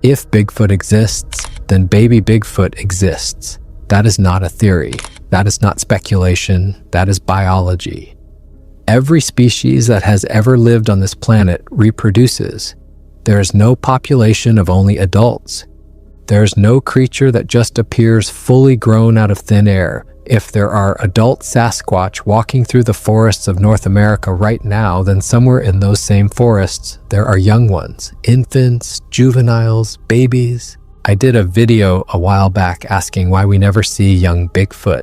If Bigfoot exists, then baby Bigfoot exists. That is not a theory. That is not speculation. That is biology. Every species that has ever lived on this planet reproduces. There is no population of only adults. There is no creature that just appears fully grown out of thin air. If there are adult Sasquatch walking through the forests of North America right now, then somewhere in those same forests, there are young ones, infants, juveniles, babies. I did a video a while back asking why we never see young Bigfoot.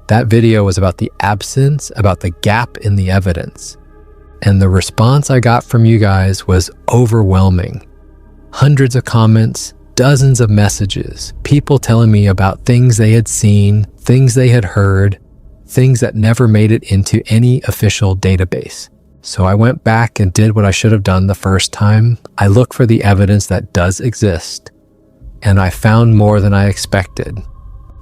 That video was about the absence, about the gap in the evidence. And the response I got from you guys was overwhelming. Hundreds of comments, dozens of messages, people telling me about things they had seen, things they had heard, things that never made it into any official database. So I went back and did what I should have done the first time. I looked for the evidence that does exist, and I found more than I expected.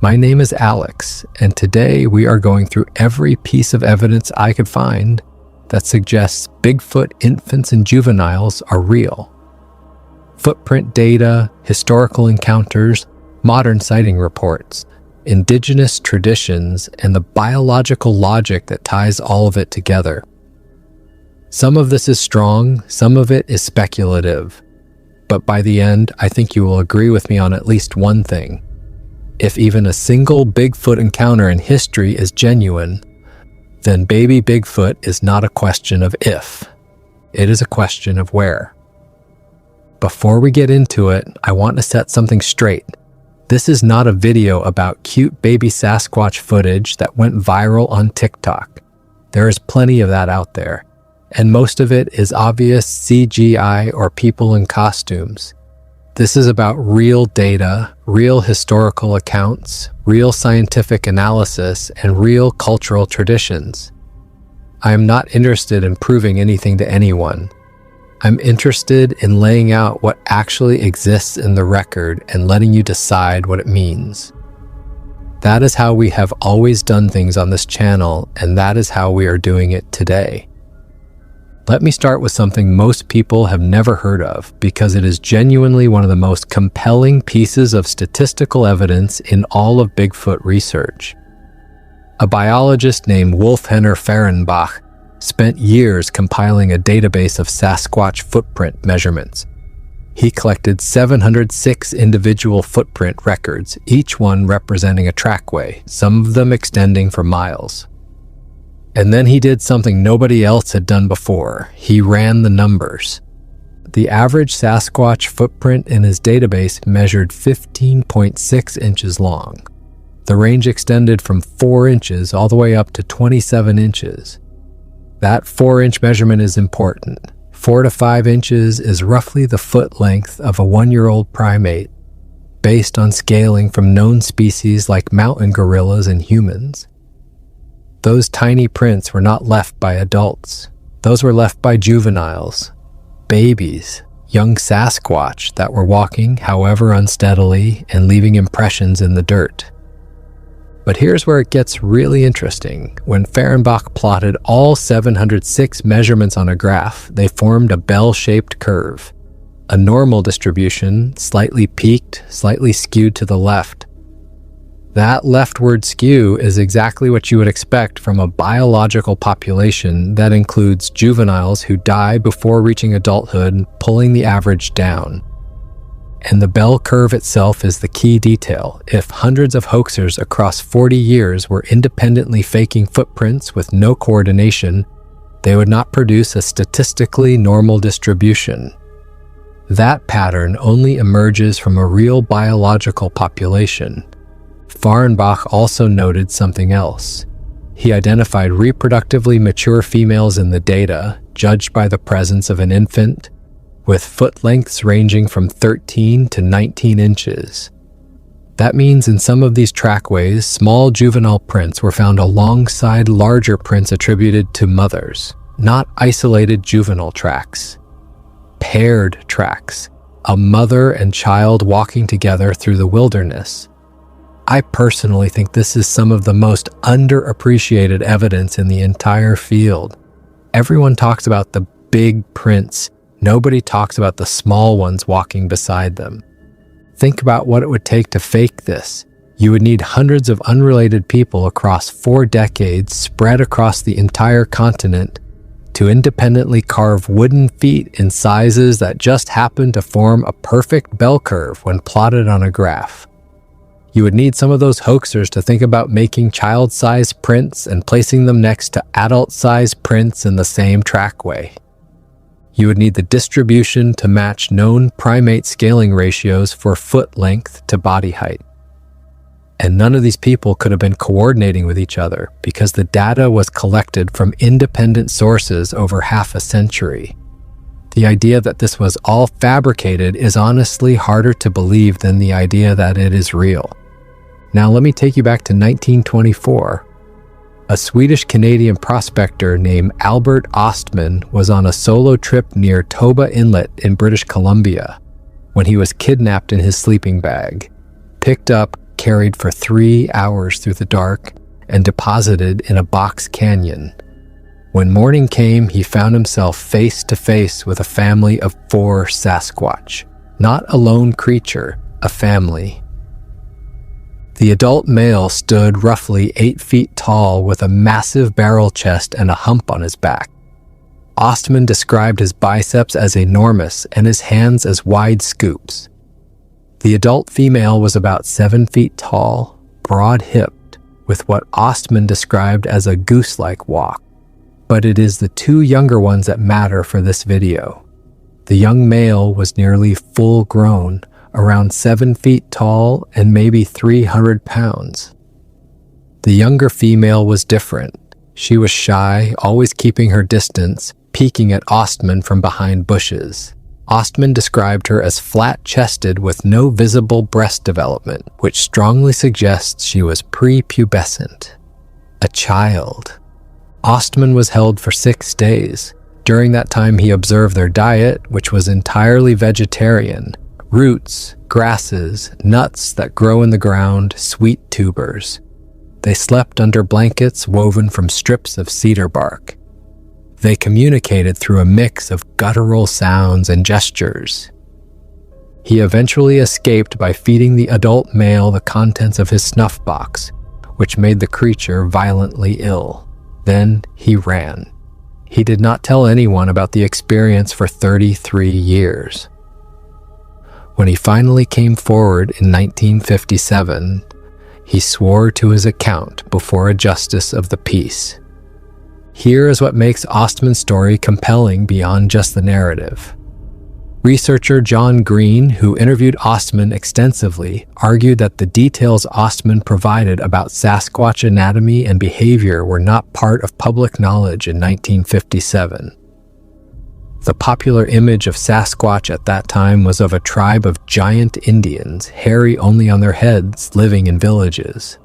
My name is Alex, and today we are going through every piece of evidence I could find that suggests Bigfoot infants and juveniles are real. Footprint data, historical encounters, modern sighting reports, indigenous traditions, and the biological logic that ties all of it together. Some of this is strong, some of it is speculative, but by the end, I think you will agree with me on at least one thing. If even a single Bigfoot encounter in history is genuine, then baby Bigfoot is not a question of if. It is a question of where. Before we get into it, I want to set something straight. This is not a video about cute baby Sasquatch footage that went viral on TikTok. There is plenty of that out there, and most of it is obvious CGI or people in costumes. This is about real data, real historical accounts, real scientific analysis, and real cultural traditions. I am not interested in proving anything to anyone. I'm interested in laying out what actually exists in the record and letting you decide what it means. That is how we have always done things on this channel, and that is how we are doing it today. Let me start with something most people have never heard of, because it is genuinely one of the most compelling pieces of statistical evidence in all of Bigfoot research. A biologist named Wolfhenner Fehrenbach spent years compiling a database of Sasquatch footprint measurements. He collected 706 individual footprint records, each one representing a trackway, some of them extending for miles. And then he did something nobody else had done before. He ran the numbers. The average Sasquatch footprint in his database measured 15.6 inches long. The range extended from 4 inches all the way up to 27 inches. That 4-inch measurement is important. 4 to 5 inches is roughly the foot length of a 1-year-old primate, based on scaling from known species like mountain gorillas and humans. Those tiny prints were not left by adults. Those were left by juveniles, babies, young Sasquatch that were walking, however unsteadily, and leaving impressions in the dirt. But here's where it gets really interesting. When Fehrenbach plotted all 706 measurements on a graph, they formed a bell-shaped curve. A normal distribution, slightly peaked, slightly skewed to the left. That leftward skew is exactly what you would expect from a biological population that includes juveniles who die before reaching adulthood, pulling the average down. And the bell curve itself is the key detail. If hundreds of hoaxers across 40 years were independently faking footprints with no coordination, they would not produce a statistically normal distribution. That pattern only emerges from a real biological population. Fehrenbach also noted something else. He identified reproductively mature females in the data, judged by the presence of an infant, with foot lengths ranging from 13 to 19 inches. That means in some of these trackways, small juvenile prints were found alongside larger prints attributed to mothers, not isolated juvenile tracks. Paired tracks, a mother and child walking together through the wilderness. I personally think this is some of the most underappreciated evidence in the entire field. Everyone talks about the big prints, Nobody talks about the small ones walking beside them. Think about what it would take to fake this. You would need hundreds of unrelated people across 4 decades spread across the entire continent to independently carve wooden feet in sizes that just happen to form a perfect bell curve when plotted on a graph. You would need some of those hoaxers to think about making child-sized prints and placing them next to adult-sized prints in the same trackway. You would need the distribution to match known primate scaling ratios for foot length to body height. And none of these people could have been coordinating with each other because the data was collected from independent sources over half a century. The idea that this was all fabricated is honestly harder to believe than the idea that it is real. Now let me take you back to 1924. A Swedish-Canadian prospector named Albert Ostman was on a solo trip near Toba Inlet in British Columbia when he was kidnapped in his sleeping bag, picked up, carried for 3 hours through the dark, and deposited in a box canyon. When morning came, he found himself face to face with a family of 4 Sasquatch. Not a lone creature, a family. The adult male stood roughly 8 feet tall with a massive barrel chest and a hump on his back. Ostman described his biceps as enormous and his hands as wide scoops. The adult female was about 7 feet tall, broad-hipped, with what Ostman described as a goose-like walk. But it is the 2 younger ones that matter for this video. The young male was nearly full-grown, around 7 feet tall and maybe 300 pounds. The younger female was different. She was shy, always keeping her distance, peeking at Ostman from behind bushes. Ostman described her as flat-chested with no visible breast development, which strongly suggests she was prepubescent. A child. Ostman was held for 6 days. During that time, he observed their diet, which was entirely vegetarian. Roots, grasses, nuts that grow in the ground, sweet tubers. They slept under blankets woven from strips of cedar bark. They communicated through a mix of guttural sounds and gestures. He eventually escaped by feeding the adult male the contents of his snuff box, which made the creature violently ill. Then he ran. He did not tell anyone about the experience for 33 years. When he finally came forward in 1957, he swore to his account before a justice of the peace. Here is what makes Ostman's story compelling beyond just the narrative. Researcher John Green, who interviewed Ostman extensively, argued that the details Ostman provided about Sasquatch anatomy and behavior were not part of public knowledge in 1957. The popular image of Sasquatch at that time was of a tribe of giant Indians, hairy only on their heads, living in villages.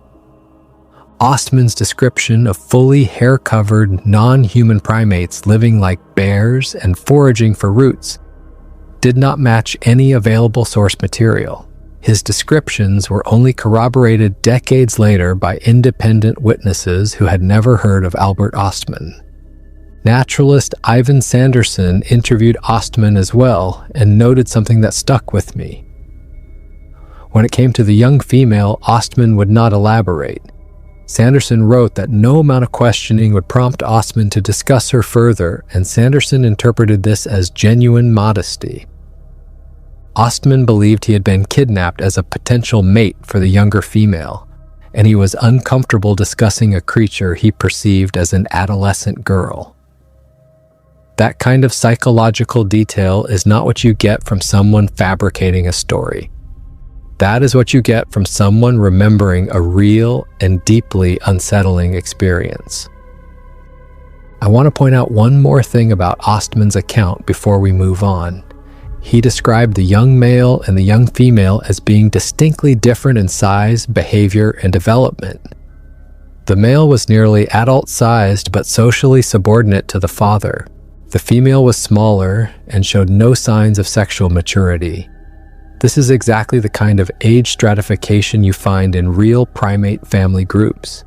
Ostman's description of fully hair-covered, non-human primates living like bears and foraging for roots did not match any available source material. His descriptions were only corroborated decades later by independent witnesses who had never heard of Albert Ostman. Naturalist Ivan Sanderson interviewed Ostman as well and noted something that stuck with me. When it came to the young female, Ostman would not elaborate. Sanderson wrote that no amount of questioning would prompt Ostman to discuss her further, and Sanderson interpreted this as genuine modesty. Ostman believed he had been kidnapped as a potential mate for the younger female, and he was uncomfortable discussing a creature he perceived as an adolescent girl. That kind of psychological detail is not what you get from someone fabricating a story. That is what you get from someone remembering a real and deeply unsettling experience. I want to point out one more thing about Ostman's account before we move on. He described the young male and the young female as being distinctly different in size, behavior, and development. The male was nearly adult-sized but socially subordinate to the father. The female was smaller and showed no signs of sexual maturity. This is exactly the kind of age stratification you find in real primate family groups.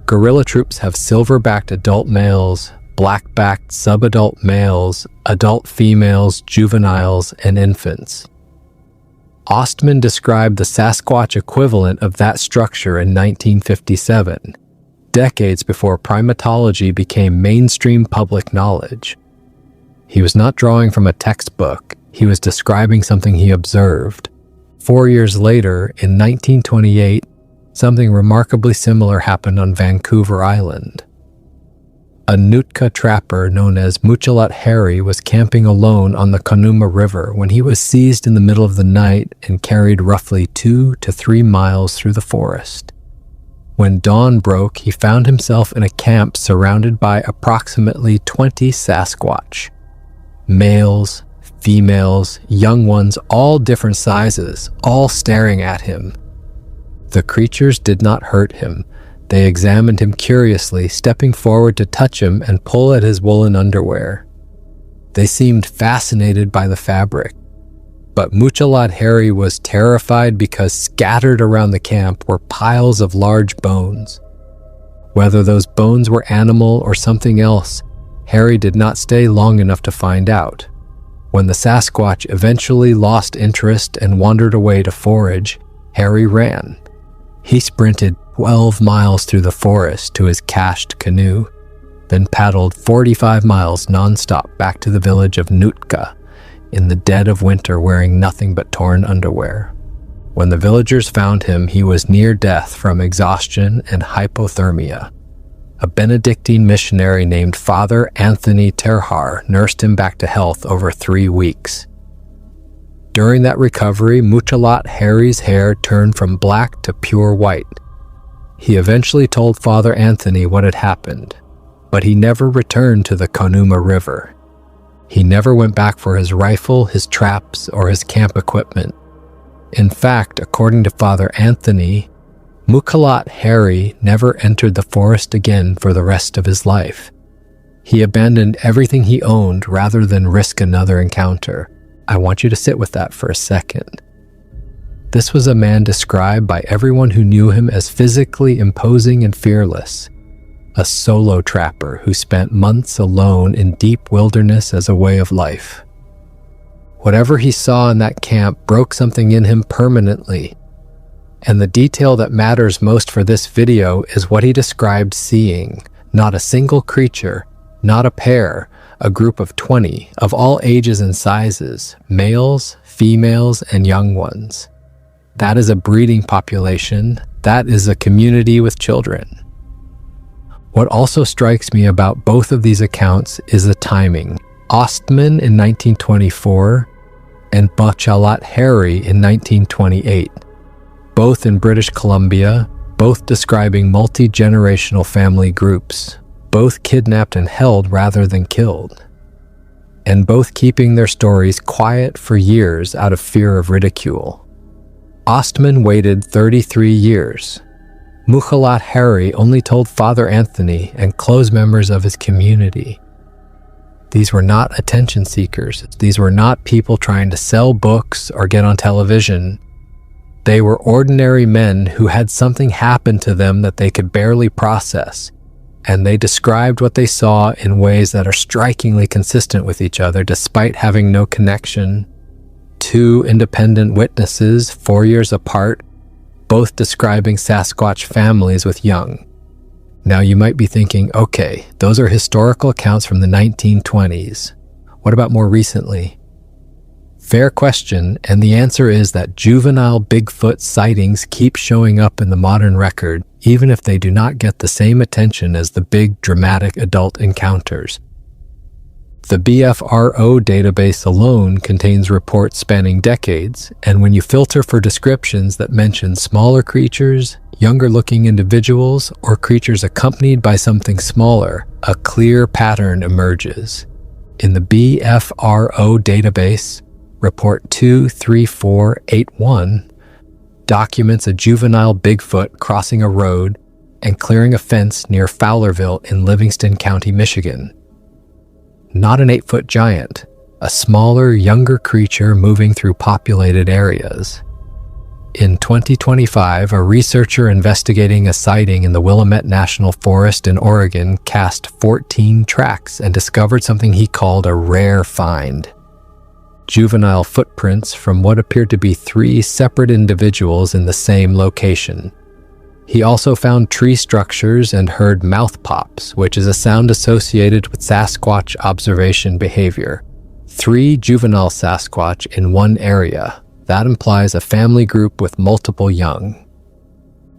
Gorilla troops have silver-backed adult males, black-backed subadult males, adult females, juveniles, and infants. Ostman described the Sasquatch equivalent of that structure in 1957, decades before primatology became mainstream public knowledge. He was not drawing from a textbook, he was describing something he observed. 4 years later, in 1928, something remarkably similar happened on Vancouver Island. A Nootka trapper known as Muchalat Harry was camping alone on the Conuma River when he was seized in the middle of the night and carried roughly 2 to 3 miles through the forest. When dawn broke, he found himself in a camp surrounded by approximately 20 Sasquatch. Males, females, young ones, all different sizes, all staring at him. The creatures did not hurt him. They examined him curiously, stepping forward to touch him and pull at his woolen underwear. They seemed fascinated by the fabric. But Muchalat Harry was terrified because scattered around the camp were piles of large bones. Whether those bones were animal or something else, Harry did not stay long enough to find out. When the Sasquatch eventually lost interest and wandered away to forage, Harry ran. He sprinted 12 miles through the forest to his cached canoe, then paddled 45 miles nonstop back to the village of Nootka in the dead of winter wearing nothing but torn underwear. When the villagers found him, he was near death from exhaustion and hypothermia. A Benedictine missionary named Father Anthony Terhar nursed him back to health over 3 weeks. During that recovery, Muchalat Harry's hair turned from black to pure white. He eventually told Father Anthony what had happened, but he never returned to the Conuma River. He never went back for his rifle, his traps, or his camp equipment. In fact, according to Father Anthony, Muchalat Harry never entered the forest again for the rest of his life. He abandoned everything he owned rather than risk another encounter. I want you to sit with that for a second. This was a man described by everyone who knew him as physically imposing and fearless, a solo trapper who spent months alone in deep wilderness as a way of life. Whatever he saw in that camp broke something in him permanently, and the detail that matters most for this video is what he described seeing, not a single creature, not a pair, a group of 20 of all ages and sizes, males, females, and young ones. That is a breeding population. That is a community with children. What also strikes me about both of these accounts is the timing. Ostman in 1924 and Muchalat Harry in 1928, both in British Columbia, both describing multi-generational family groups, both kidnapped and held rather than killed, and both keeping their stories quiet for years out of fear of ridicule. Ostman waited 33 years. Muchalat Harry only told Father Anthony and close members of his community. These were not attention seekers. These were not people trying to sell books or get on television. They were ordinary men who had something happen to them that they could barely process, and they described what they saw in ways that are strikingly consistent with each other despite having no connection. 2 independent witnesses, 4 years apart, both describing Sasquatch families with young. Now you might be thinking, okay, those are historical accounts from the 1920s. What about more recently? Fair question, and the answer is that juvenile Bigfoot sightings keep showing up in the modern record, even if they do not get the same attention as the big, dramatic adult encounters. The BFRO database alone contains reports spanning decades, and when you filter for descriptions that mention smaller creatures, younger-looking individuals, or creatures accompanied by something smaller, a clear pattern emerges. In the BFRO database, Report 23481 documents a juvenile Bigfoot crossing a road and clearing a fence near Fowlerville in Livingston County, Michigan. Not an 8-foot giant, a smaller, younger creature moving through populated areas. In 2025, a researcher investigating a sighting in the Willamette National Forest in Oregon cast 14 tracks and discovered something he called a rare find. Juvenile footprints from what appeared to be 3 separate individuals in the same location. He also found tree structures and heard mouth pops, which is a sound associated with Sasquatch observation behavior. 3 juvenile Sasquatch in one area. That implies a family group with multiple young.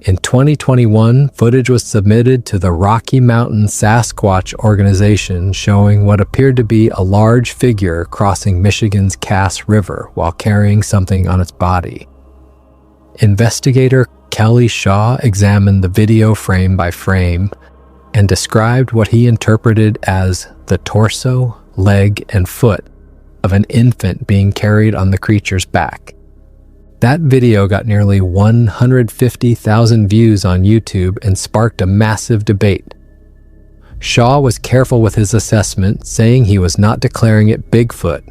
In 2021, footage was submitted to the Rocky Mountain Sasquatch organization showing what appeared to be a large figure crossing Michigan's Cass River while carrying something on its body. Investigator Kelly Shaw examined the video frame by frame and described what he interpreted as the torso, leg, and foot of an infant being carried on the creature's back. That video got nearly 150,000 views on YouTube and sparked a massive debate. Shaw was careful with his assessment, saying he was not declaring it Bigfoot,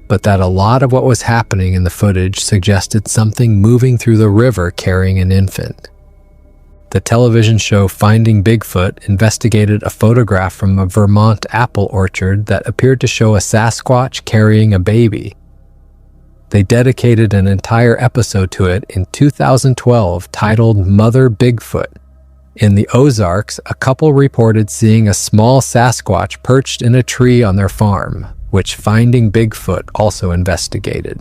but that a lot of what was happening in the footage suggested something moving through the river carrying an infant. The television show Finding Bigfoot investigated a photograph from a Vermont apple orchard that appeared to show a Sasquatch carrying a baby. They dedicated an entire episode to it in 2012 titled Mother Bigfoot. In the Ozarks, a couple reported seeing a small Sasquatch perched in a tree on their farm, which Finding Bigfoot also investigated.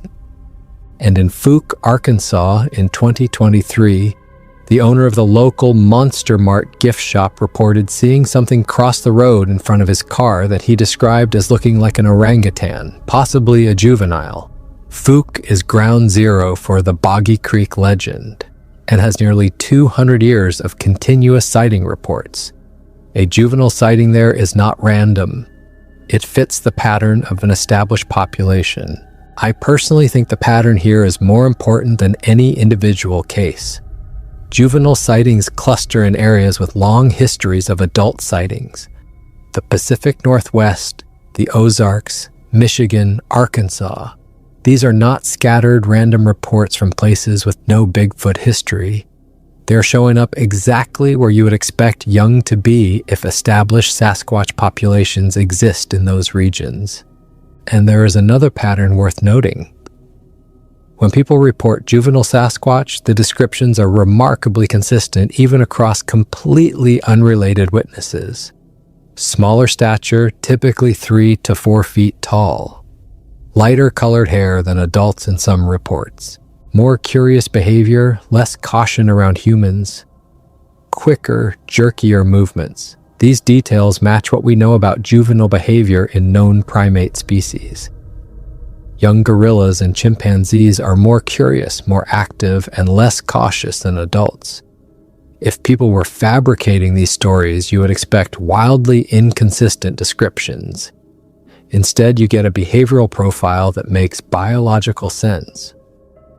And in Fouke, Arkansas in 2023, the owner of the local Monster Mart gift shop reported seeing something cross the road in front of his car that he described as looking like an orangutan, possibly a juvenile. Fouke is ground zero for the Boggy Creek legend and has nearly 200 years of continuous sighting reports. A juvenile sighting there is not random. It fits the pattern of an established population. I personally think the pattern here is more important than any individual case. Juvenile sightings cluster in areas with long histories of adult sightings. The Pacific Northwest, the Ozarks, Michigan, Arkansas. These are not scattered random reports from places with no Bigfoot history. They're showing up exactly where you would expect young to be if established Sasquatch populations exist in those regions. And there is another pattern worth noting. When people report juvenile Sasquatch, the descriptions are remarkably consistent even across completely unrelated witnesses. Smaller stature, typically 3 to 4 feet tall. Lighter colored hair than adults in some reports. More curious behavior, less caution around humans. Quicker, jerkier movements. These details match what we know about juvenile behavior in known primate species. Young gorillas and chimpanzees are more curious, more active, and less cautious than adults. If people were fabricating these stories, you would expect wildly inconsistent descriptions. Instead, you get a behavioral profile that makes biological sense.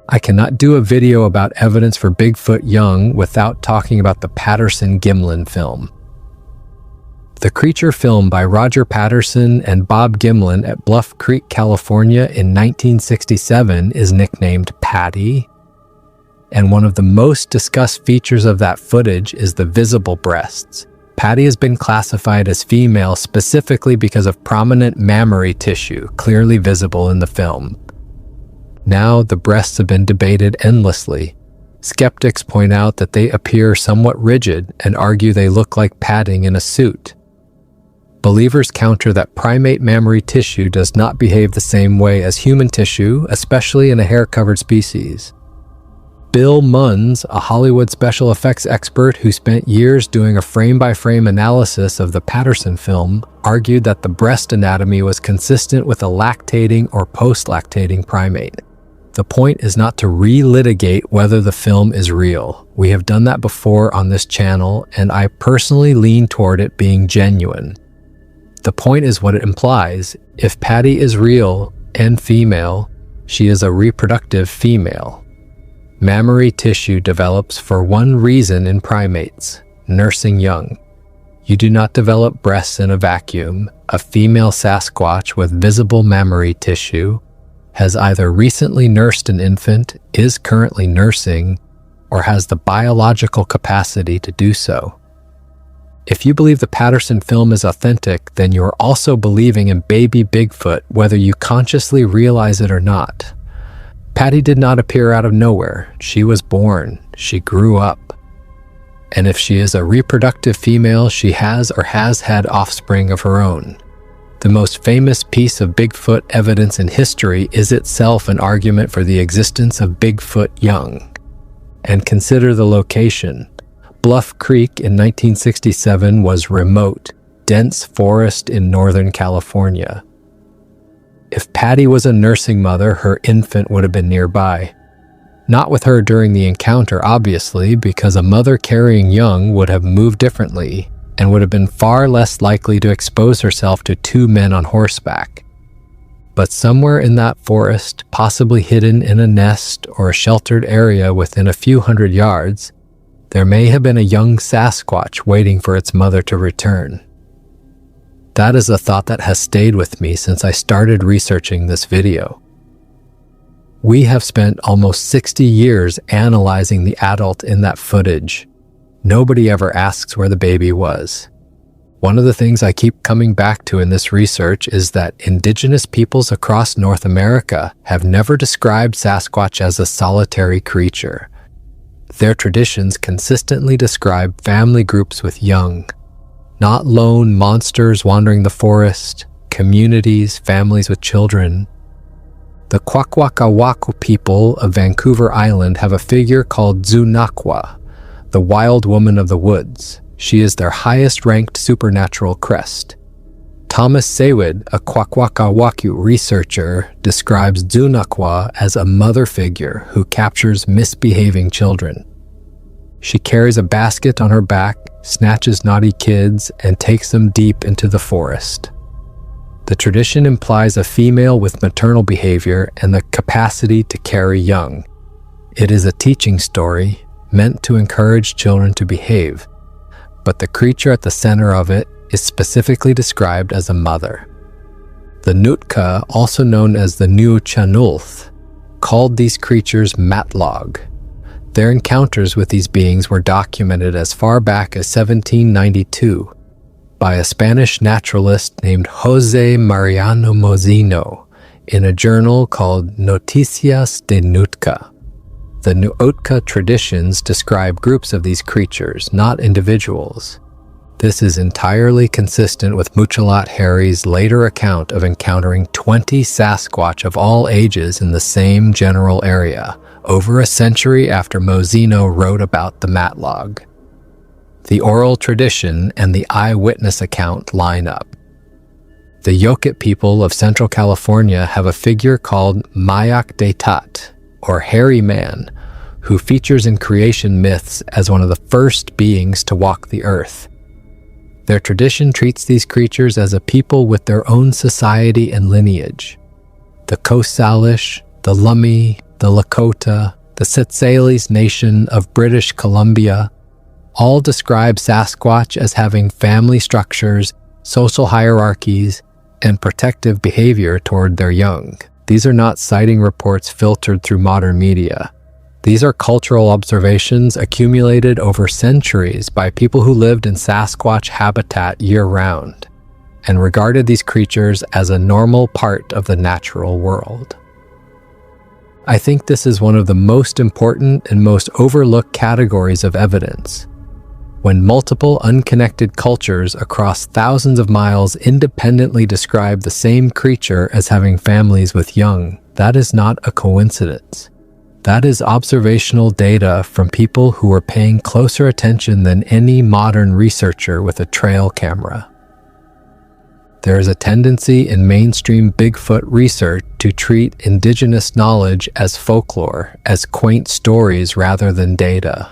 I cannot do a video about evidence for Bigfoot young without talking about the Patterson-Gimlin film. The creature film by Roger Patterson and Bob Gimlin at Bluff Creek, California in 1967 is nicknamed Patty. And one of the most discussed features of that footage is the visible breasts. Patty has been classified as female specifically because of prominent mammary tissue clearly visible in the film. Now the breasts have been debated endlessly. Skeptics point out that they appear somewhat rigid and argue they look like padding in a suit. Believers counter that primate mammary tissue does not behave the same way as human tissue, especially in a hair-covered species. Bill Munns, a Hollywood special effects expert who spent years doing a frame-by-frame analysis of the Patterson film, argued that the breast anatomy was consistent with a lactating or post-lactating primate. The point is not to relitigate whether the film is real. We have done that before on this channel, and I personally lean toward it being genuine. The point is what it implies. If Patty is real and female, she is a reproductive female. Mammary tissue develops for one reason in primates, nursing young. You do not develop breasts in a vacuum. A female Sasquatch with visible mammary tissue has either recently nursed an infant, is currently nursing, or has the biological capacity to do so. If you believe the Patterson film is authentic, then you're also believing in baby Bigfoot, whether you consciously realize it or not. Patty did not appear out of nowhere. She was born. She grew up. And if she is a reproductive female, she has or has had offspring of her own. The most famous piece of Bigfoot evidence in history is itself an argument for the existence of Bigfoot young. And consider the location. Bluff Creek in 1967 was remote, dense forest in Northern California. If Patty was a nursing mother, her infant would have been nearby. Not with her during the encounter, obviously, because a mother carrying young would have moved differently and would have been far less likely to expose herself to two men on horseback. But somewhere in that forest, possibly hidden in a nest or a sheltered area within a few hundred yards, there may have been a young Sasquatch waiting for its mother to return. That is a thought that has stayed with me since I started researching this video. We have spent almost 60 years analyzing the adult in that footage. Nobody ever asks where the baby was. One of the things I keep coming back to in this research is that indigenous peoples across North America have never described Sasquatch as a solitary creature. Their traditions consistently describe family groups with young, not lone monsters wandering the forest, communities, families with children. The Kwakwaka'wakw people of Vancouver Island have a figure called Zunakwa, the wild woman of the woods. She is their highest-ranked supernatural crest. Thomas Sewid, a Kwakwaka'wakw researcher, describes Zunakwa as a mother figure who captures misbehaving children. She carries a basket on her back, snatches naughty kids, and takes them deep into the forest. The tradition implies a female with maternal behavior and the capacity to carry young. It is a teaching story meant to encourage children to behave, but the creature at the center of it is specifically described as a mother. The Nootka, also known as the Nuu-chah-nulth, called these creatures matlog. Their encounters with these beings were documented as far back as 1792 by a Spanish naturalist named José Mariano Mozino in a journal called Noticias de Nootka. The Nootka traditions describe groups of these creatures, not individuals. This is entirely consistent with Muchalat Harry's later account of encountering 20 Sasquatch of all ages in the same general area, over a century after Mozino wrote about the matlog. The oral tradition and the eyewitness account line up. The Yokit people of Central California have a figure called Mayak de Tat, or Hairy Man, who features in creation myths as one of the first beings to walk the earth. Their tradition treats these creatures as a people with their own society and lineage. The Coast Salish, the Lummi, the Lakota, the Tsetsalis Nation of British Columbia all describe Sasquatch as having family structures, social hierarchies, and protective behavior toward their young. These are not sighting reports filtered through modern media. These are cultural observations accumulated over centuries by people who lived in Sasquatch habitat year-round and regarded these creatures as a normal part of the natural world. I think this is one of the most important and most overlooked categories of evidence. When multiple unconnected cultures across thousands of miles independently describe the same creature as having families with young, that is not a coincidence. That is observational data from people who are paying closer attention than any modern researcher with a trail camera. There is a tendency in mainstream Bigfoot research to treat indigenous knowledge as folklore, as quaint stories rather than data.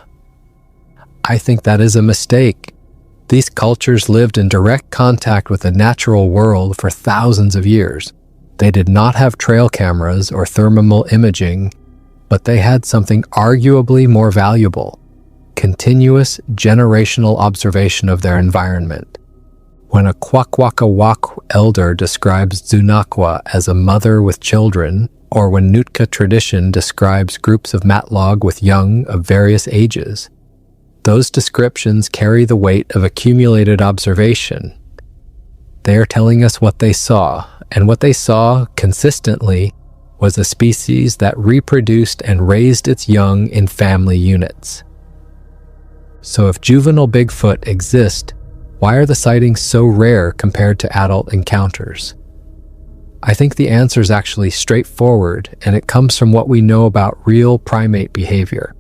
I think that is a mistake. These cultures lived in direct contact with the natural world for thousands of years. They did not have trail cameras or thermal imaging, but they had something arguably more valuable: continuous generational observation of their environment. When a Kwakwaka'wakw elder describes Zunakwa as a mother with children, or when Nootka tradition describes groups of matlog with young of various ages. Those descriptions carry the weight of accumulated observation. They are telling us what they saw, and what they saw consistently was a species that reproduced and raised its young in family units. So if juvenile Bigfoot exist, why are the sightings so rare compared to adult encounters? I think the answer is actually straightforward, and it comes from what we know about real primate behavior.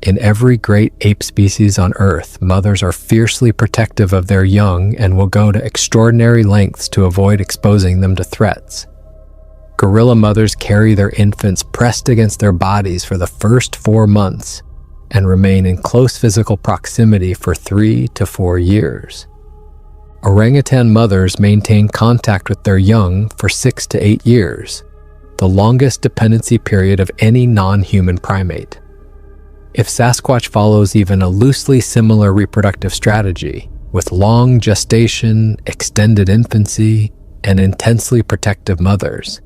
In every great ape species on Earth, mothers are fiercely protective of their young and will go to extraordinary lengths to avoid exposing them to threats. Gorilla mothers carry their infants pressed against their bodies for the first 4 months and remain in close physical proximity for 3 to 4 years. Orangutan mothers maintain contact with their young for 6 to 8 years, the longest dependency period of any non-human primate. If Sasquatch follows even a loosely similar reproductive strategy, with long gestation, extended infancy, and intensely protective mothers,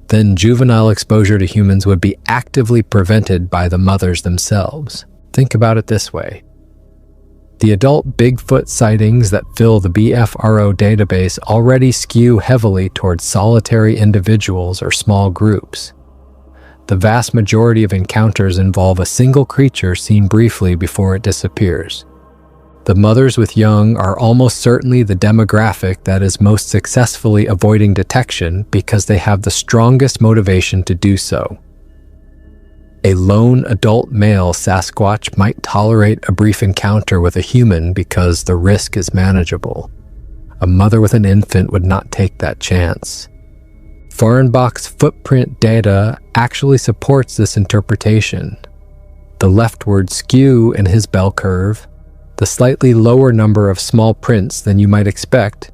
then juvenile exposure to humans would be actively prevented by the mothers themselves. Think about it this way. The adult Bigfoot sightings that fill the BFRO database already skew heavily towards solitary individuals or small groups. The vast majority of encounters involve a single creature seen briefly before it disappears. The mothers with young are almost certainly the demographic that is most successfully avoiding detection because they have the strongest motivation to do so. A lone adult male Sasquatch might tolerate a brief encounter with a human because the risk is manageable. A mother with an infant would not take that chance. Fahrenbach's footprint data actually supports this interpretation. The leftward skew in his bell curve, the slightly lower number of small prints than you might expect,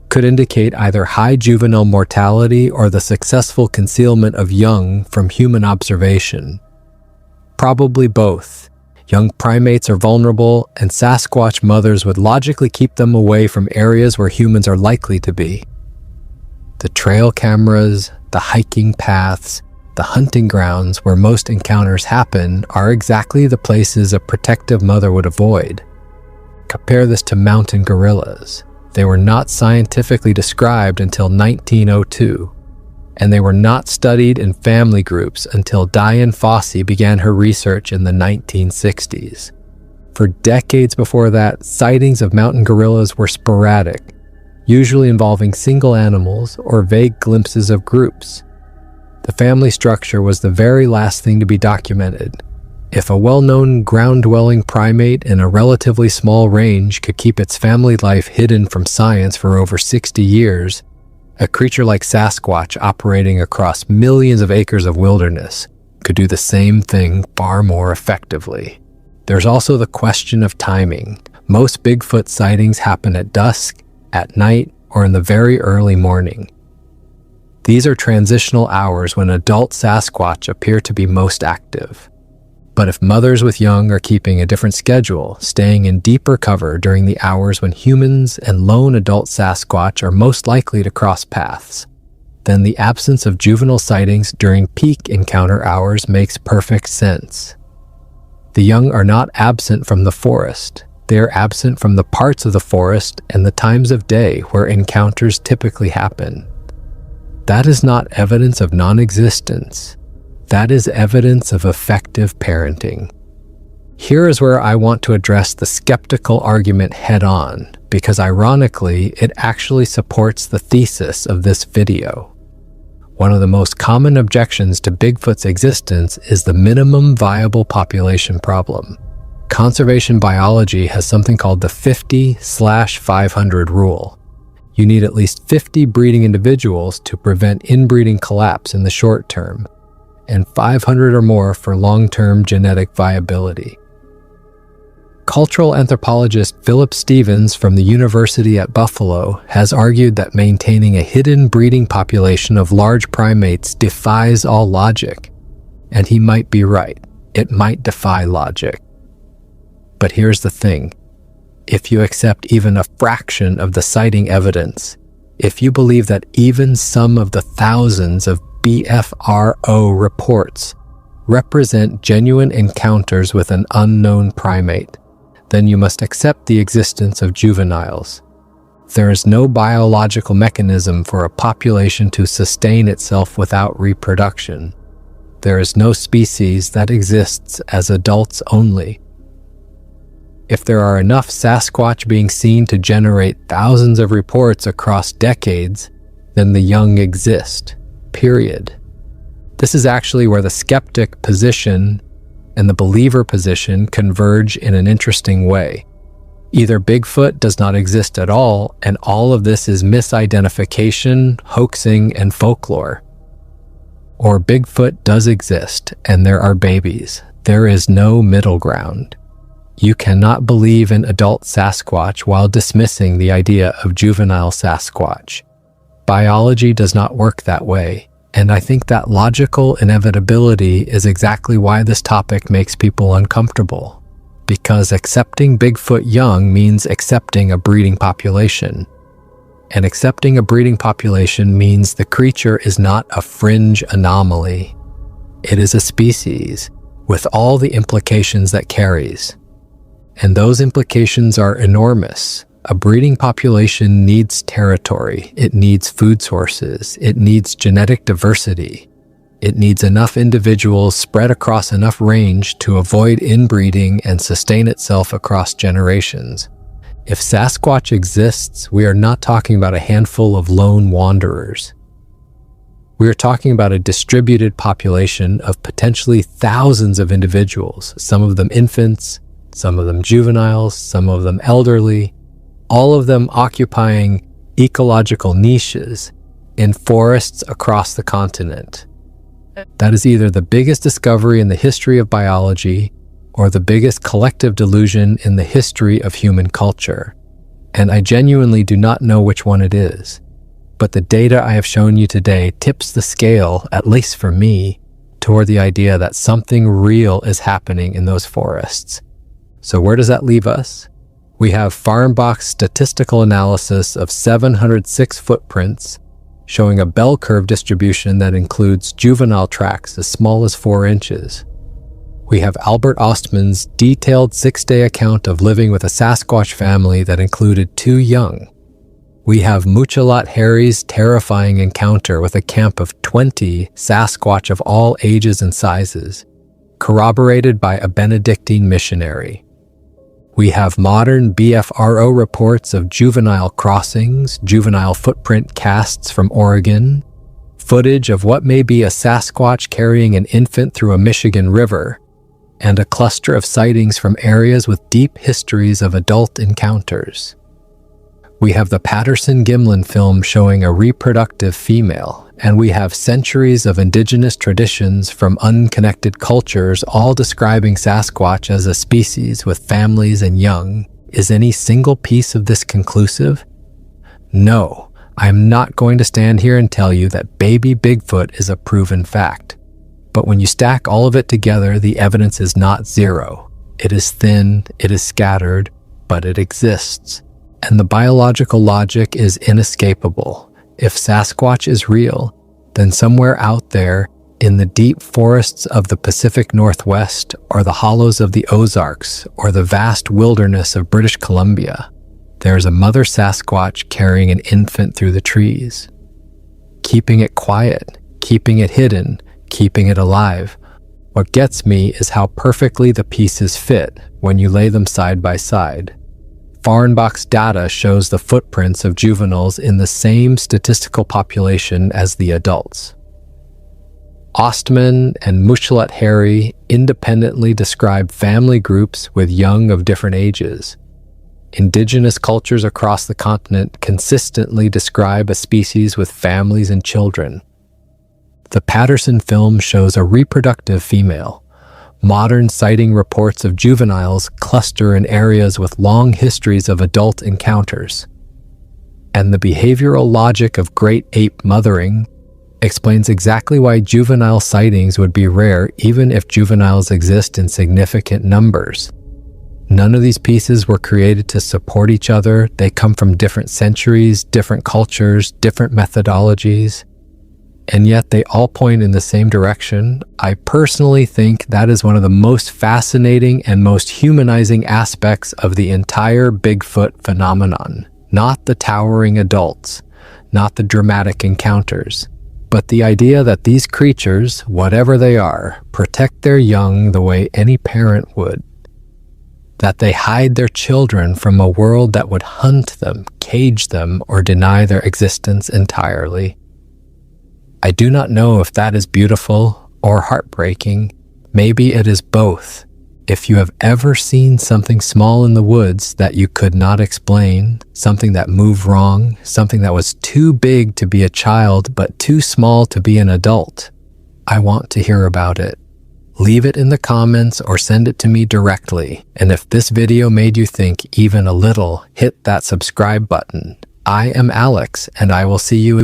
could indicate either high juvenile mortality or the successful concealment of young from human observation. Probably both. Young primates are vulnerable, and Sasquatch mothers would logically keep them away from areas where humans are likely to be. The trail cameras, the hiking paths, the hunting grounds where most encounters happen are exactly the places a protective mother would avoid. Compare this to mountain gorillas. They were not scientifically described until 1902. And they were not studied in family groups until Dian Fossey began her research in the 1960s. For decades before that, sightings of mountain gorillas were sporadic, usually involving single animals or vague glimpses of groups. The family structure was the very last thing to be documented. If a well-known ground-dwelling primate in a relatively small range could keep its family life hidden from science for over 60 years, a creature like Sasquatch operating across millions of acres of wilderness could do the same thing far more effectively. There's also the question of timing. Most Bigfoot sightings happen at dusk, at night, or in the very early morning. These are transitional hours when adult Sasquatch appear to be most active. But if mothers with young are keeping a different schedule, staying in deeper cover during the hours when humans and lone adult Sasquatch are most likely to cross paths, then the absence of juvenile sightings during peak encounter hours makes perfect sense. The young are not absent from the forest. They are absent from the parts of the forest and the times of day where encounters typically happen. That is not evidence of non-existence. That is evidence of effective parenting. Here is where I want to address the skeptical argument head-on, because ironically, it actually supports the thesis of this video. One of the most common objections to Bigfoot's existence is the minimum viable population problem. Conservation biology has something called the 50/500 rule. You need at least 50 breeding individuals to prevent inbreeding collapse in the short term, and 500 or more for long-term genetic viability. Cultural anthropologist Philip Stevens from the University at Buffalo has argued that maintaining a hidden breeding population of large primates defies all logic. And he might be right. It might defy logic. But here's the thing. If you accept even a fraction of the sighting evidence, if you believe that even some of the thousands of BFRO reports represent genuine encounters with an unknown primate, then you must accept the existence of juveniles. There is no biological mechanism for a population to sustain itself without reproduction. There is no species that exists as adults only. If there are enough Sasquatch being seen to generate thousands of reports across decades, then the young exist, period. This is actually where the skeptic position and the believer position converge in an interesting way. Either Bigfoot does not exist at all, and all of this is misidentification, hoaxing, and folklore. Or Bigfoot does exist, and there are babies. There is no middle ground. You cannot believe in adult Sasquatch while dismissing the idea of juvenile Sasquatch. Biology does not work that way, and I think that logical inevitability is exactly why this topic makes people uncomfortable. Because accepting Bigfoot young means accepting a breeding population. And accepting a breeding population means the creature is not a fringe anomaly. It is a species, with all the implications that carries. And those implications are enormous. A breeding population needs territory, it needs food sources, it needs genetic diversity. It needs enough individuals spread across enough range to avoid inbreeding and sustain itself across generations. If Sasquatch exists, we are not talking about a handful of lone wanderers. We are talking about a distributed population of potentially thousands of individuals, some of them infants, some of them juveniles, some of them elderly, all of them occupying ecological niches in forests across the continent. That is either the biggest discovery in the history of biology or the biggest collective delusion in the history of human culture. And I genuinely do not know which one it is. But the data I have shown you today tips the scale, at least for me, toward the idea that something real is happening in those forests. So where does that leave us? We have Farnbach's statistical analysis of 706 footprints showing a bell curve distribution that includes juvenile tracks as small as 4 inches. We have Albert Ostman's detailed 6-day account of living with a Sasquatch family that included 2 young. We have Muchalat Harry's terrifying encounter with a camp of 20 Sasquatch of all ages and sizes, corroborated by a Benedictine missionary. We have modern BFRO reports of juvenile crossings, juvenile footprint casts from Oregon, footage of what may be a Sasquatch carrying an infant through a Michigan river, and a cluster of sightings from areas with deep histories of adult encounters. We have the Patterson-Gimlin film showing a reproductive female, and we have centuries of indigenous traditions from unconnected cultures all describing Sasquatch as a species with families and young. Is any single piece of this conclusive? No, I am not going to stand here and tell you that baby Bigfoot is a proven fact. But when you stack all of it together, the evidence is not zero. It is thin, it is scattered, but it exists. And the biological logic is inescapable. If Sasquatch is real, then somewhere out there in the deep forests of the Pacific Northwest or the hollows of the Ozarks or the vast wilderness of British Columbia, there is a mother Sasquatch carrying an infant through the trees. Keeping it quiet, keeping it hidden, keeping it alive. What gets me is how perfectly the pieces fit when you lay them side by side. Farnbach's data shows the footprints of juveniles in the same statistical population as the adults. Ostman and Muchalat Harry independently describe family groups with young of different ages. Indigenous cultures across the continent consistently describe a species with families and children. The Patterson film shows a reproductive female. Modern sighting reports of juveniles cluster in areas with long histories of adult encounters. And the behavioral logic of great ape mothering explains exactly why juvenile sightings would be rare even if juveniles exist in significant numbers. None of these pieces were created to support each other. They come from different centuries, different cultures, different methodologies. and yet they all point in the same direction. I personally think that is one of the most fascinating and most humanizing aspects of the entire Bigfoot phenomenon. Not the towering adults, not the dramatic encounters, but the idea that these creatures, whatever they are, protect their young the way any parent would. That they hide their children from a world that would hunt them, cage them, or deny their existence entirely. I do not know if that is beautiful or heartbreaking. Maybe it is both. If you have ever seen something small in the woods that you could not explain, something that moved wrong, something that was too big to be a child but too small to be an adult, I want to hear about it. Leave it in the comments or send it to me directly. And if this video made you think even a little, hit that subscribe button. I am Alex, and I will see you